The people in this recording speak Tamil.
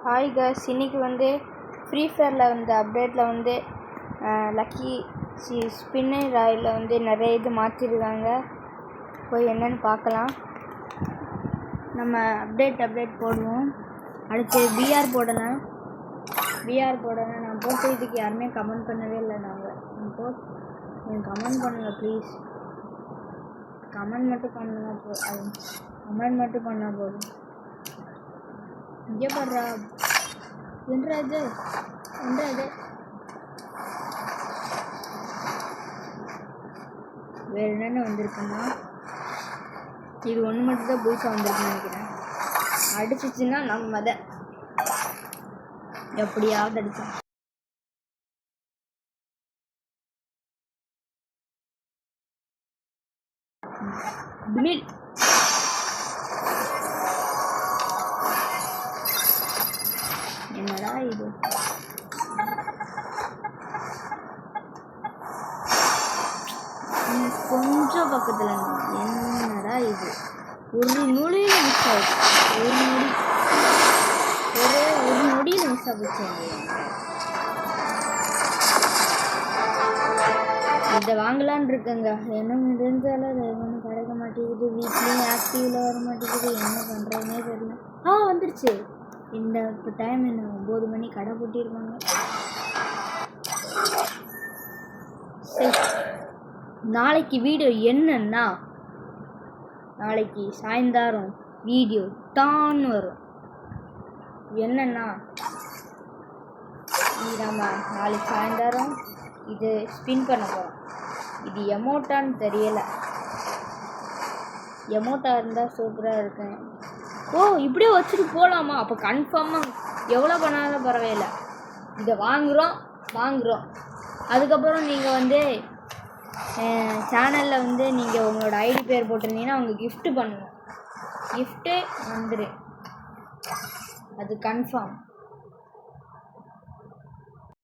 ஹாய் காய்ஸ், இன்றைக்கி வந்து ஃப்ரீ ஃபயரில் வந்து அப்டேட்டில் வந்து லக்கி ஸ்பின்னர் ராயில் வந்து நிறைய இது மாற்றிருக்காங்க. போய் என்னென்னு பார்க்கலாம். நம்ம அப்டேட் போடுவோம். அடுத்து பிஆர் போடலாம். நான் போட்டு இதுக்கு யாருமே கமெண்ட் பண்ணவே இல்லை. நீங்கள் கமெண்ட் பண்ணுங்கள் ப்ளீஸ். கமெண்ட் மட்டும் பண்ணால் போதும். இங்கே பாடுறா என்றது வேறு என்னென்ன வந்திருக்குன்னா இது ஒன்று மட்டும்தான் புதுசாக வந்திருக்குன்னு நினைக்கிறேன். அடிச்சிச்சுன்னா நம்ம அதை எப்படியாவது அடிச்சோம். என்னடா இது? கொஞ்சம் பக்கத்தில் என்னடா இது? ஒரு நொடியில் மிஸ் ஆகுது. ஒரு நொடியில் மிஸ் ஆகுச்சு. இதை வாங்கலான் இருக்குங்க. என்ன முடிஞ்சாலும் அது ஒன்றும் கிடைக்க மாட்டேங்குது. வீட்லேயும் ஆக்டிவில் வர மாட்டேங்குது. என்ன பண்ணுறதுனே தெரியல. வந்துடுச்சு. இந்த இப்போ டைம் என்ன 9 மணி. கடை போட்டிருக்காங்க. சரி, நாளைக்கு வீடியோ என்னன்னா, நாளைக்கு சாயந்தரம் வீடியோ தான் வரும். என்னன்னா, நம்ம நாளைக்கு சாயந்தரம் இது ஸ்பின் பண்ண போகிறோம். இது எமோட்டான்னு தெரியலை. எமோட்டா இருந்தால் சூப்பராக இருக்கேன். இப்படியே வச்சுட்டு போகலாமா? அப்போ கன்ஃபார்மாக எவ்வளோ பண்ணாலும் பரவாயில்லை. இதை வாங்குகிறோம். அதுக்கப்புறம் நீங்கள் வந்து சேனலில் வந்து நீங்கள் உங்களோட ஐடி பேர் போட்டிருந்தீங்கன்னா அவங்க கிஃப்ட்டு பண்ணணும். கிஃப்ட்டு வந்துடு, அது கன்ஃபார்ம்.